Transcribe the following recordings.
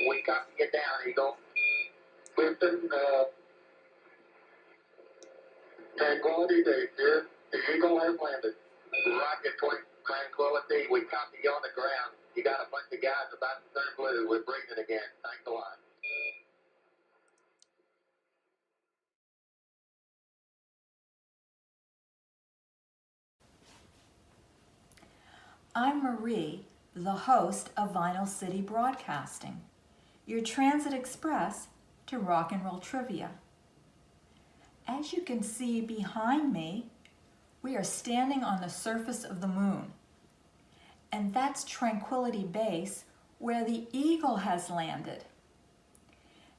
We copy you down, Eagle. Houston, Tranquility Base here. The Eagle has landed. Rocket point, Tranquility. We copy you on the ground. You got a bunch of guys about to turn blue. We're breathing again. Thanks a lot. I'm Marie, the host of Vinyl City Broadcasting, your transit express to rock and roll trivia. As you can see behind me, we are standing on the surface of the moon, and that's Tranquility Base, where the Eagle has landed.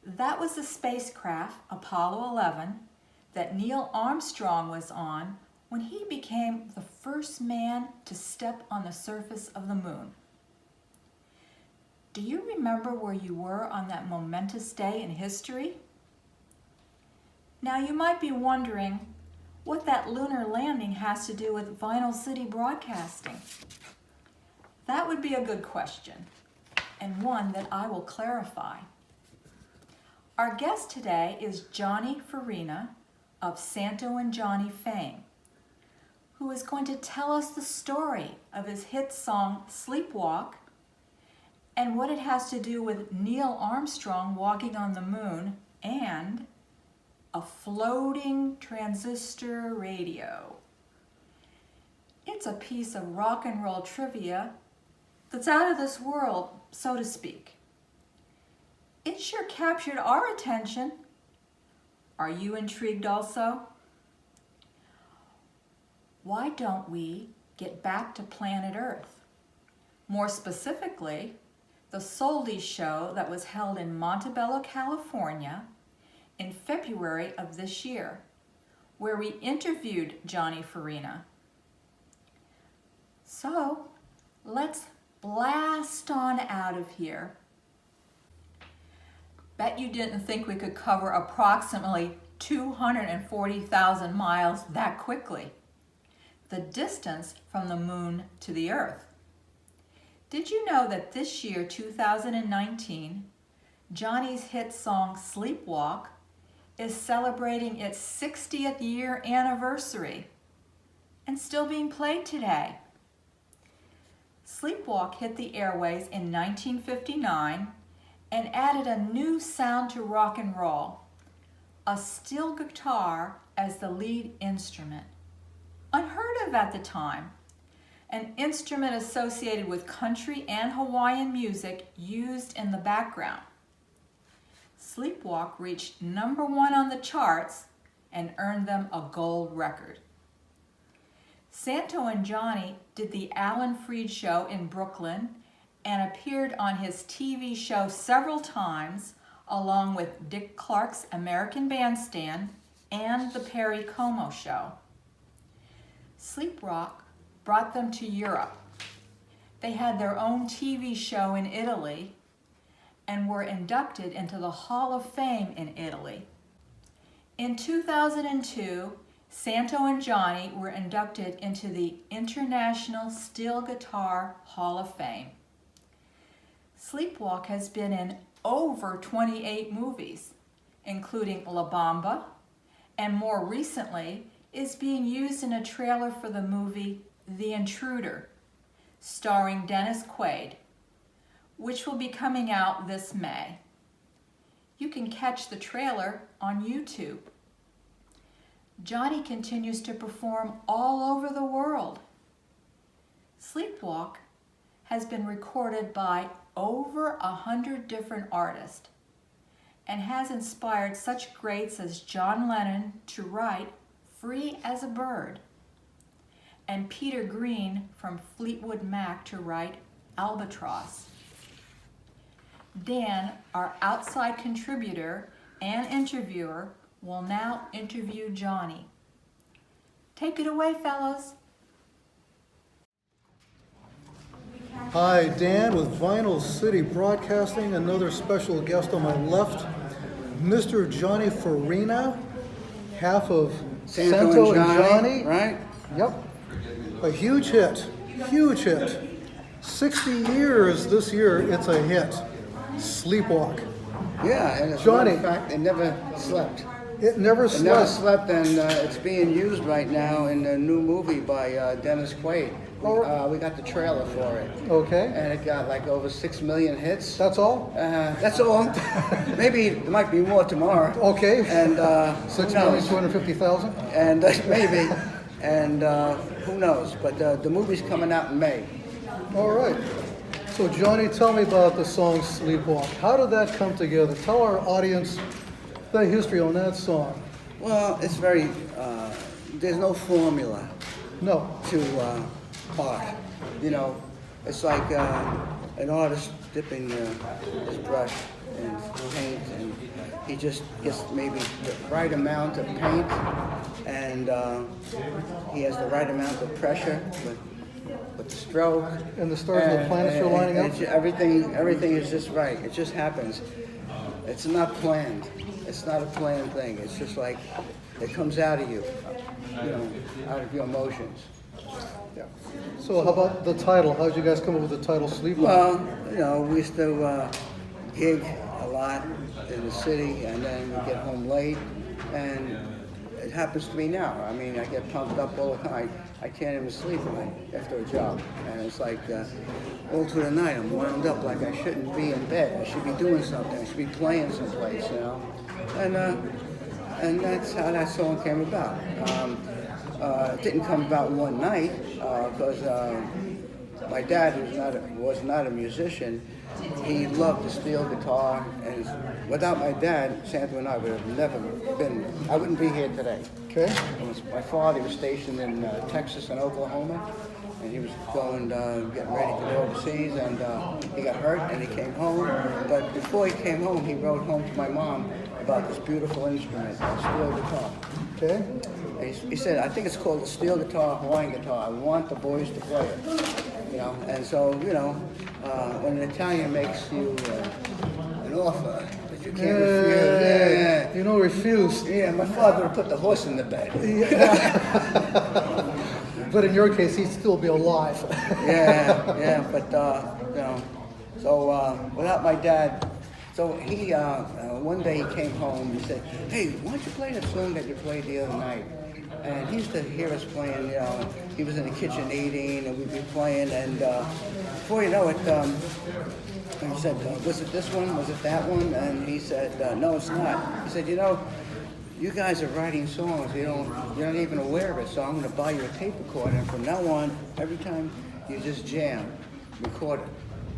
That was the spacecraft, Apollo 11, that Neil Armstrong was on when he became the first man to step on the surface of the moon. Do you remember where you were on that momentous day in history? Now you might be wondering what that lunar landing has to do with Vinyl City Broadcasting. That would be a good question, and one that I will clarify. Our guest today is Johnny Farina of Santo Johnny fame, who is going to tell us the story of his hit song Sleepwalk and what it has to do with Neil Armstrong walking on the moon and a floating transistor radio. It's a piece of rock and roll trivia that's out of this world, so to speak. It sure captured our attention. Are you intrigued also? Why don't we get back to planet Earth? More specifically, the Soldi show that was held in Montebello, California in February of this year, where we interviewed Johnny Farina. So, let's blast on out of here. Bet you didn't think we could cover approximately 240,000 miles that quickly. The distance from the moon to the Earth. Did you know that this year, 2019, Johnny's hit song Sleepwalk is celebrating its 60th year anniversary and still being played today? Sleepwalk hit the airways in 1959 and added a new sound to rock and roll, a steel guitar as the lead instrument. Unheard of at the time, an instrument associated with country and Hawaiian music used in the background. Sleepwalk reached #1 on the charts and earned them a gold record. Santo and Johnny did the Alan Freed show in Brooklyn and appeared on his TV show several times, along with Dick Clark's American Bandstand and the Perry Como show. Sleepwalk brought them to Europe. They had their own TV show in Italy and were inducted into the Hall of Fame in Italy. In 2002, Santo and Johnny were inducted into the International Steel Guitar Hall of Fame. Sleepwalk has been in over 28 movies, including La Bamba, and more recently is being used in a trailer for the movie The Intruder, starring Dennis Quaid, which will be coming out this May. You can catch the trailer on YouTube. Johnny continues to perform all over the world. Sleepwalk has been recorded by over 100 different artists and has inspired such greats as John Lennon to write Free as a Bird, and Peter Green from Fleetwood Mac to write Albatross. Dan, our outside contributor and interviewer, will now interview Johnny. Take it away, fellows. Hi, Dan with Vinyl City Broadcasting. Another special guest on my left, Mr. Johnny Farina, half of Santo and Johnny. Right? Yep. A huge hit. 60 years this year, it's a hit. Sleepwalk. Yeah, and as a Johnny. matter of fact, it never slept. It never It never slept. slept, and it's being used right now in a new movie by Dennis Quaid. We got the trailer for it, Okay. and it got like over 6 million hits. That's all? That's all. Maybe there might be more tomorrow. Okay. And who knows? 6,250,000? And maybe, and who knows? But the movie's coming out in May. All right. So Johnny, tell me about the song Sleepwalk. How did that come together? Tell our audience the history on that song. Well, it's very. There's no formula No. to art. You know, it's like an artist dipping his brush in paint, and he just gets maybe the right amount of paint, and he has the right amount of pressure with the stroke. And the stars and the planets are lining up? Everything is just right. It just happens. It's not planned. It's not a planned thing. It's just like it comes out of you, out of your emotions. Yeah. So how about the title? How did you guys come up with the title Sleepwalk? Well, we used to gig a lot in the city, and then we get home late, and it happens to me now. I mean, I get pumped up all the time. I can't even sleep at night after a job, and it's like all through the night I'm wound up like I shouldn't be in bed. I should be doing something. I should be playing someplace, and that's how that song came about. It didn't come about one night because my dad was not a musician. He loved the steel guitar, and without my dad, Santo and I would have never been. I wouldn't be here today. Okay. My father was stationed in Texas and Oklahoma, and he was getting ready to go overseas, and he got hurt, and he came home. But before he came home, he wrote home to my mom about this beautiful instrument, a steel guitar. Okay. He said, I think it's called the steel guitar, Hawaiian guitar. I want the boys to play it. And so, when an Italian makes you an offer that you can't refuse. You know, refuse. Yeah, my father would put the horse in the bed. But in your case, he'd still be alive. But, so without my dad, so he, one day he came home and he said, hey, why don't you play the song that you played the other night? And he used to hear us playing, he was in the kitchen eating, and we'd be playing, and before you know it, he said, was it this one, was it that one? And he said, no, it's not. He said, you guys are writing songs, you're not even aware of it, so I'm going to buy you a tape recorder, and from now on, every time you just jam, record it.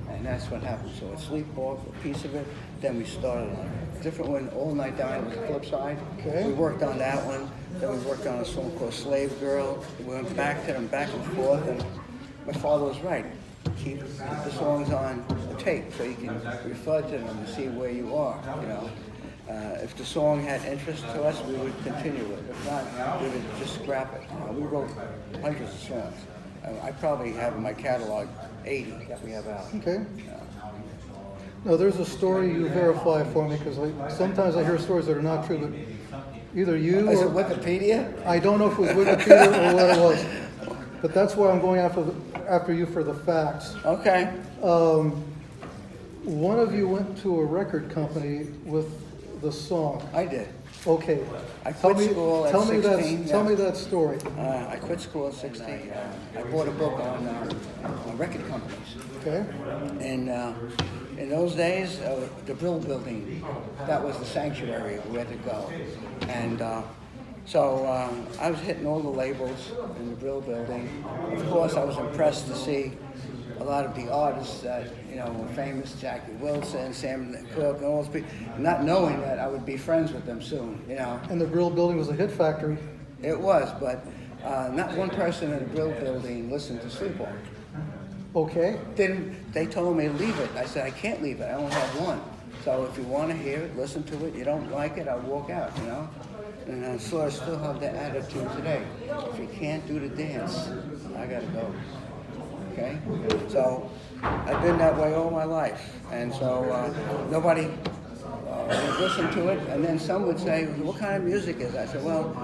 And that's what happened. So it's Sleepwalk, a piece of it. Then we started a different one, All Night Down, was the flip side. Okay. We worked on that one. Then we worked on a song called Slave Girl. We went back to them, back and forth, and my father was right. Keep the songs on a tape so you can refer to them and see where you are, If the song had interest to us, we would continue it. If not, we would just scrap it. We wrote hundreds of songs. I probably have in my catalog 80 that we have out. Okay. Now, there's a story you verify for me, because sometimes I hear stories that are not true, but either you Is it or... Wikipedia? I don't know if it was Wikipedia or what it was, but that's why I'm going after you for the facts. Okay. One of you went to a record company with the song. I did. Okay. I quit school at 16. Tell me that story. I quit school at 16. I bought a book on record companies. Okay. And in those days, the Brill Building, that was the sanctuary where to go. And so I was hitting all the labels in the Brill Building. Of course, I was impressed to see a lot of the artists that, were famous, Jackie Wilson, Sam Cooke, and all those people, not knowing that I would be friends with them soon, And the Brill Building was a hit factory. It was, but not one person in the Brill Building listened to Sleepwalk. Okay. They told me to leave it. I said, I can't leave it. I only have one. So if you want to hear it, listen to it. You don't like it, I'll walk out, And I still have that attitude today. If you can't do the dance, I got to go. Okay? So I've been that way all my life. And so nobody would listen to it. And then some would say, what kind of music is that? I said, well,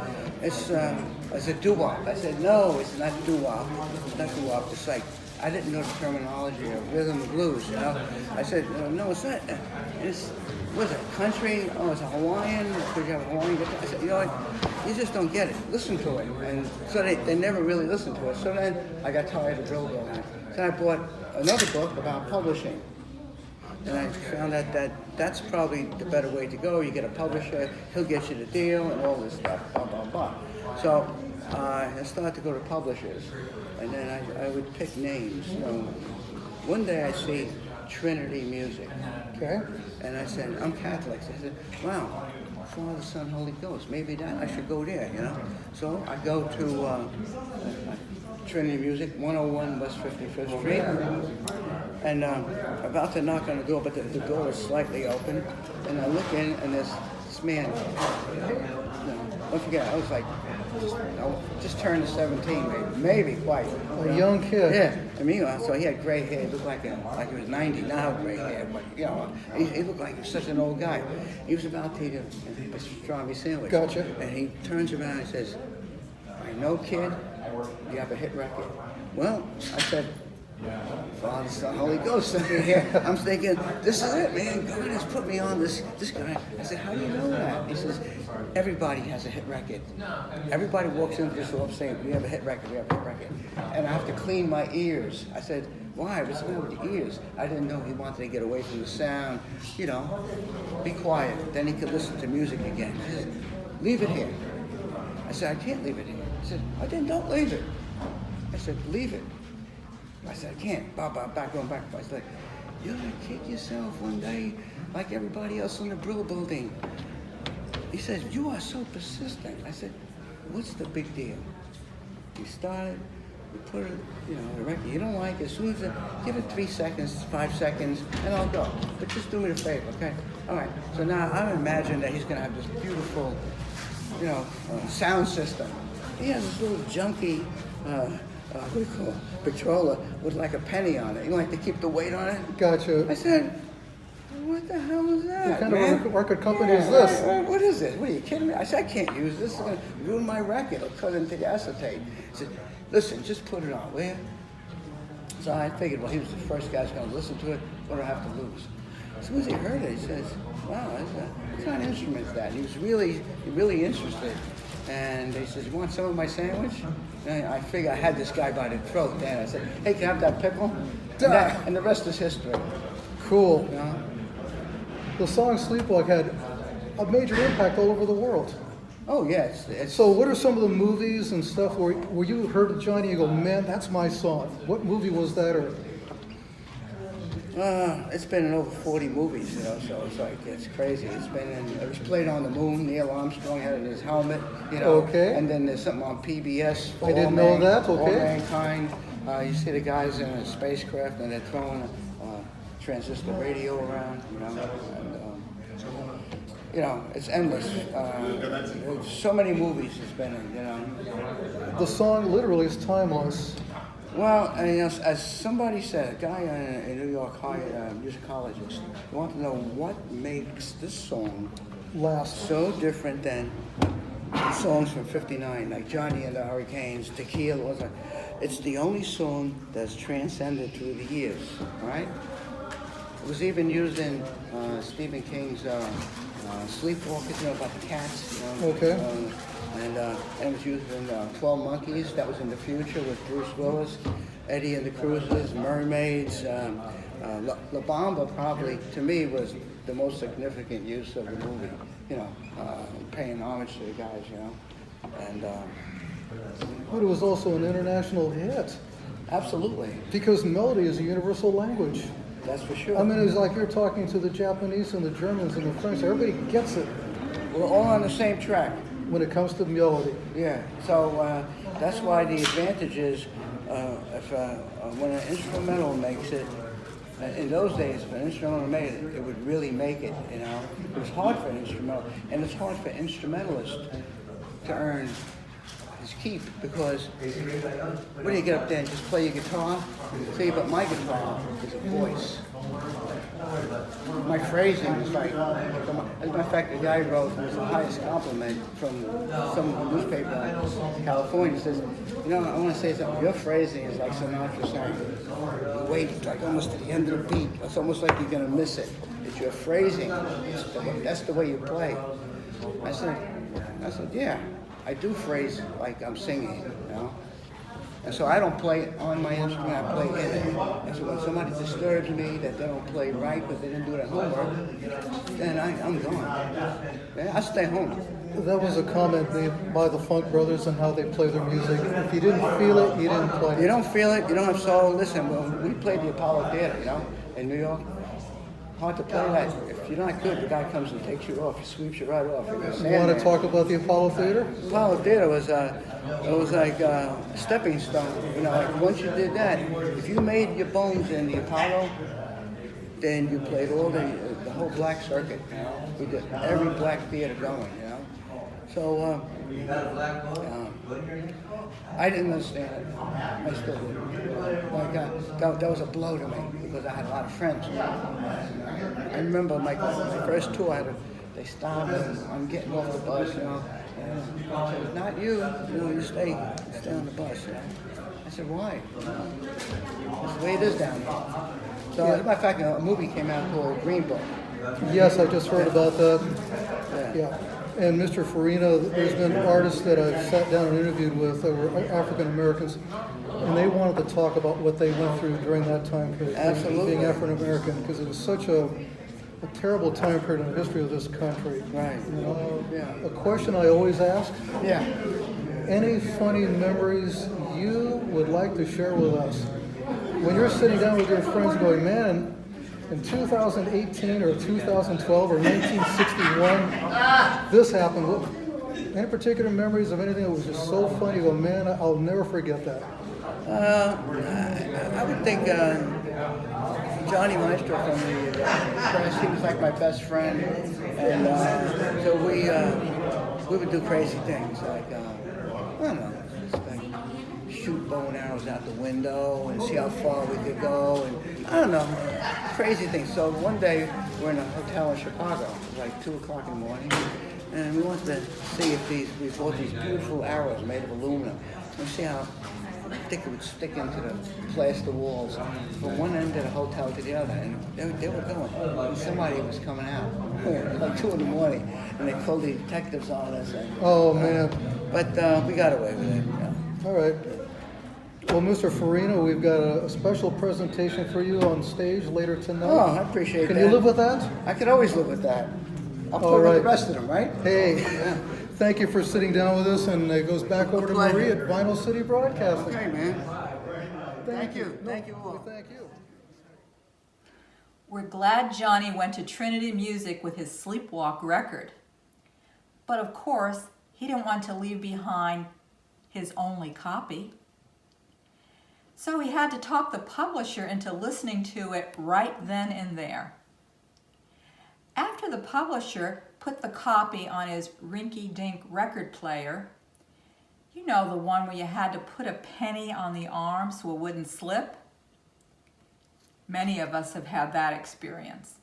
it's a doo-wop. I said, no, it's not doo-wop. It's not doo-wop. It's like I didn't know the terminology of rhythm and blues, you know. I said, no, it's not. It's, was it country? Oh, it's a Hawaiian. Could you have a Hawaiian guitar? I said, you know what? You just don't get it. Listen to it. And so they never really listened to it. So then I got tired of drill building. So I bought another book about publishing. And I found out that that's probably the better way to go. You get a publisher, he'll get you the deal and all this stuff, blah, blah, blah. So I started to go to publishers. And then I would pick names. So one day I see Trinity Music. Okay. And I said, I'm Catholic. So I said, wow, Father, Son, Holy Ghost. Maybe that I should go there, you know. So I go to Trinity Music, 101 West 55th Street. And about to knock on the door, but the door is slightly open. And I look in, and there's this man. Don't forget, I was like, just turned 17, maybe quite. A young kid. Yeah, I mean, so he had gray hair. He looked like he was 90 now, gray hair. But you know, he looked like he was such an old guy. He was about to eat a strawberry sandwich. Gotcha. And he turns around and says, "I know, kid, you have a hit record." Well, I said, Father, Son, Holy Ghost in here. I'm thinking, this is it, man. God has put me on this guy. I said, how do you know that? He says, everybody has a hit record. Everybody walks into this room saying, we have a hit record, we have a hit record. And I have to clean my ears. I said, why? What's wrong with your ears? I didn't know he wanted to get away from the sound. You know, be quiet. Then he could listen to music again. He said, leave it here. I said, I can't leave it here. He said, I didn't, don't leave it. I said, leave it. I said, I can't. Back, going back. I said, you're going to kick yourself one day like everybody else in the Brill building. He says, you are so persistent. I said, what's the big deal? We started, we put it, you know, the record. You don't like it, as soon as give it 3 seconds, 5 seconds, and I'll go. But just do me the favor, okay? All right. So now I imagine that he's going to have this beautiful, you know, sound system. He has this little junky, what do you call it? Victrola with like a penny on it. You like to keep the weight on it? Gotcha. I said, what the hell is that? What kind man? of record company is this? What is this? What are you kidding me? I said, I can't use this. It's going to ruin my record. It'll cut into the acetate. He said, listen, just put it on, will you? So I figured, well, he was the first guy who's going to listen to it. What do I have to lose? As soon as he heard it, he says, wow, what kind of instrument is that? He was really interested. And he says, you want some of my sandwich? And I figured I had this guy by the throat. And I said, hey, can I have that pickle? And the rest is history. Cool. You know? The song Sleepwalk had a major impact all over the world. Oh, yeah. It's So what are some of the movies and stuff where you heard of Johnny and you go, man, that's my song? What movie was that? Or it's been in over 40 movies, you know, so it's like, it's crazy. It was played on the moon. Neil Armstrong had it in his helmet, you know. Okay. And then there's something on PBS. I didn't know that, okay. All Mankind. You see the guys in a spacecraft and they're throwing a transistor radio around, you know. And, you know, it's endless. There's so many movies it's been in, you know. the song literally is timeless. Well, and, you know, as somebody said, a guy in New York, musicologist, wanted to know what makes this song Last. so different than songs from '59, like Johnny and the Hurricanes, Tequila. It's the only song that's transcended through the years, right? It was even used in Stephen King's Sleepwalk, you know, about the cats. You know, Okay. And it was used in 12 Monkeys. That was in the future with Bruce Willis, Eddie and the Cruisers, Mermaids. La Bamba probably, to me, was the most significant use of the movie. You know, paying homage to the guys, you know. And But it was also an international hit absolutely, because melody is a universal language. that's for sure. I mean, it's like you're talking to the Japanese and the Germans and the French. Everybody gets it We're all on the same track. when it comes to melody. Yeah, so that's why the advantage is when an instrumental makes it, in those days, if an instrumental made it, it would really make it, you know. It was hard for an instrumental, and it's hard for instrumentalists to earn his keep because when you get up there and just play your guitar, see, but my guitar is a voice. my phrasing is like, as a matter of fact, the guy wrote, it was the highest compliment from some newspaper in California. He says, you know, I want to say something. Your phrasing is like Sinatra saying, you wait like almost to the end of the beat. It's almost like you're going to miss it. It's your phrasing. That's the way you play. I said, yeah, I do phrase like I'm singing, you know. And so I don't play on my instrument, I play in it. And so when somebody disturbs me that they don't play right because they didn't do their homework, then I'm gone. Yeah, I stay home. That was a comment made by the Funk Brothers and how they play their music. If you didn't feel it, you didn't play it. You don't feel it, you don't have soul. Listen, when we played the Apollo Theater, you know, in New York, hard to play that. If you're not good, the guy comes and takes you off. He sweeps you right off. You want to talk about the Apollo Theater? Apollo Theater was like a stepping stone. You know, like once you did that, if you made your bones in the Apollo, then you played all the whole black circuit. You know, we did every black theater going. You know, so I didn't understand it. I still didn't. Like that was a blow to me because I had a lot of friends. I remember my first tour. They stopped and I'm getting off the bus, you know. And I said, not you. You know, you stay on the bus. You know? I said, why? That's the way it is down here. So, as a matter of fact, a movie came out called Green Book. Yes, I just heard about that. Yeah. And Mr. Farina, there's been artists that I've sat down and interviewed with that were African Americans, and they wanted to talk about what they went through during that time period, Absolutely. being African American, because it was such a terrible time period in the history of this country. Right. You know, Yeah. a question I always ask: Yeah. any funny memories you would like to share with us? When you're sitting down with your friends going, man, in 2018 or 2012 or 1961, this happened. Any particular memories of anything that was just so funny? You go, man, I'll never forget that. I would think Johnny Maestro from the press. He was like my best friend, and so we would do crazy things like I don't know, just like shoot bow and arrows out the window and see how far we could go, and I don't know, crazy things. So one day we're in a hotel in Chicago. It was like 2 o'clock in the morning, and we wanted to see if we bought these beautiful arrows made of aluminum. And see how thick it would stick into the plaster walls from one end of the hotel to the other. And they were going. And somebody was coming out like 2 in the morning, and they called the detectives on us. And, Oh, man. But we got away with it. Yeah. All right. Well, Mr. Farina, we've got a special presentation for you on stage later tonight. Oh, I appreciate that. Can you live with that? I could always live with that. I'll All play right. with the rest of them, right? Hey, Yeah. thank you for sitting down with us, and it goes back over to Pleasure. Marie at Vinyl City Broadcasting. Okay, man. Thank you. Thank you all. Thank you. We're glad Johnny went to Trinity Music with his Sleepwalk record. But of course, he didn't want to leave behind his only copy. So he had to talk the publisher into listening to it right then and there. After the publisher put the copy on his rinky-dink record player, you know, the one where you had to put a penny on the arm so it wouldn't slip? Many of us have had that experience.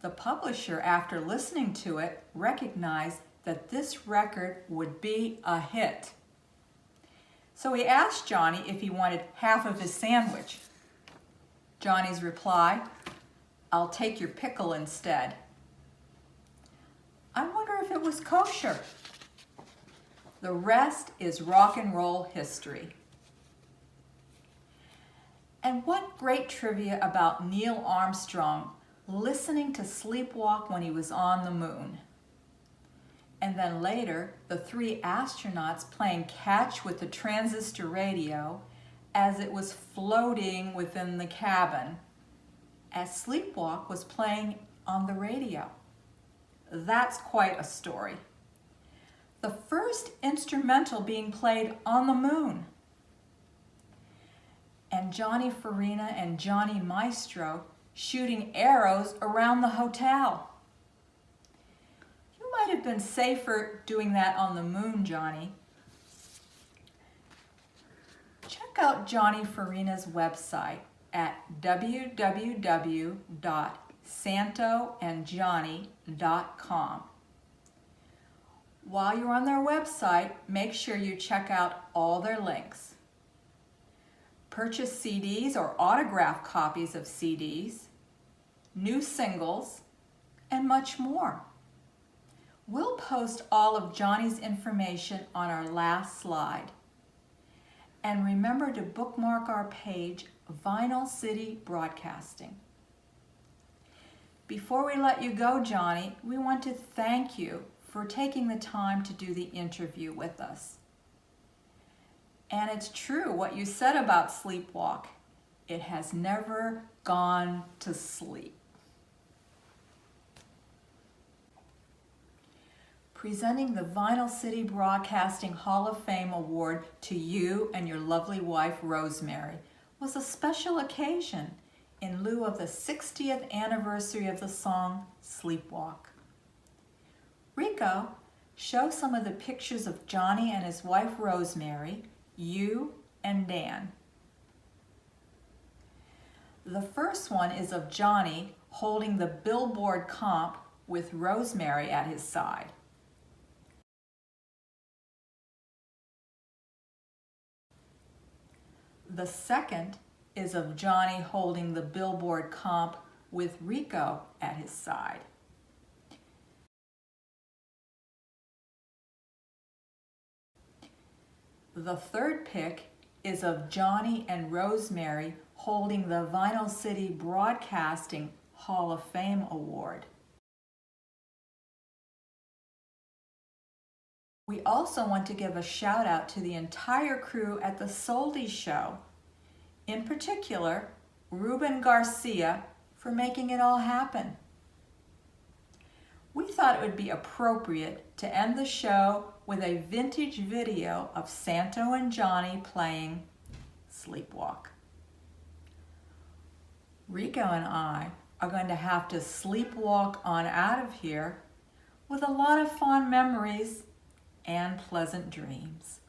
The publisher, after listening to it, recognized that this record would be a hit. So he asked Johnny if he wanted half of his sandwich. Johnny's reply, "I'll take your pickle instead." I wonder if it was kosher. The rest is rock and roll history. And what great trivia about Neil Armstrong listening to Sleepwalk when he was on the moon. And then later, the 3 astronauts playing catch with the transistor radio as it was floating within the cabin, as Sleepwalk was playing on the radio. That's quite a story. The first instrumental being played on the moon. And Johnny Farina and Johnny Maestro shooting arrows around the hotel. You might have been safer doing that on the moon, Johnny. Check out Johnny Farina's website at www.cfr.org. santoandjohnny.com. While you're on their website, make sure you check out all their links. Purchase CDs or autographed copies of CDs, new singles, and much more. We'll post all of Johnny's information on our last slide. And remember to bookmark our page, Vinyl City Broadcasting. Before we let you go, Johnny, we want to thank you for taking the time to do the interview with us. And it's true what you said about Sleepwalk. It has never gone to sleep. Presenting the Vinyl City Broadcasting Hall of Fame Award to you and your lovely wife, Rosemary, was a special occasion in lieu of the 60th anniversary of the song Sleepwalk. Rico, show some of the pictures of Johnny and his wife, Rosemary, you and Dan. The first one is of Johnny holding the billboard comp with Rosemary at his side. The second is of Johnny holding the billboard comp with Rico at his side. The third pic is of Johnny and Rosemary holding the Vinyl City Broadcasting Hall of Fame Award. We also want to give a shout out to the entire crew at the Soldi Show, in particular, Ruben Garcia, for making it all happen. We thought it would be appropriate to end the show with a vintage video of Santo and Johnny playing Sleepwalk. Rico and I are going to have to sleepwalk on out of here with a lot of fond memories and pleasant dreams.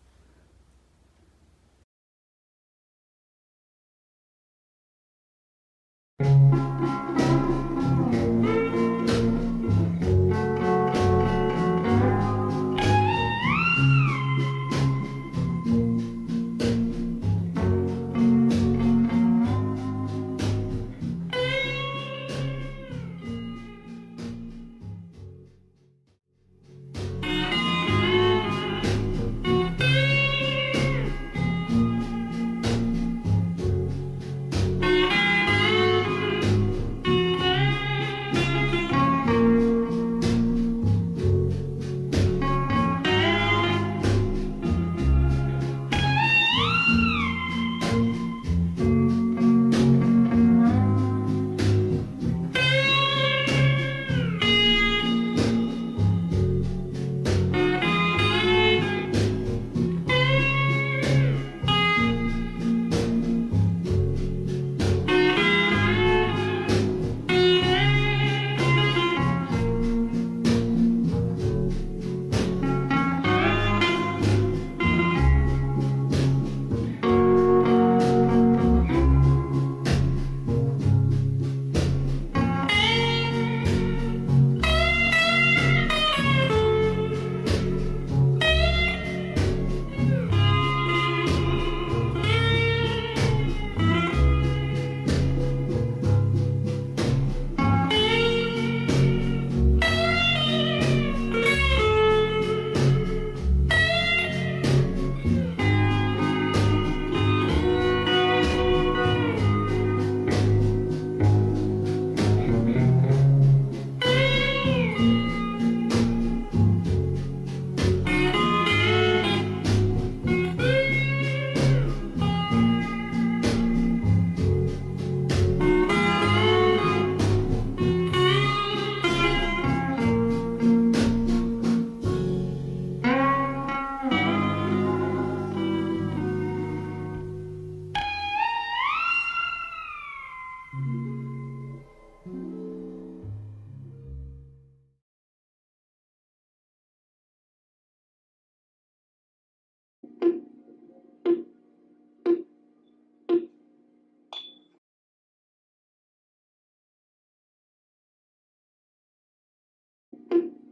you.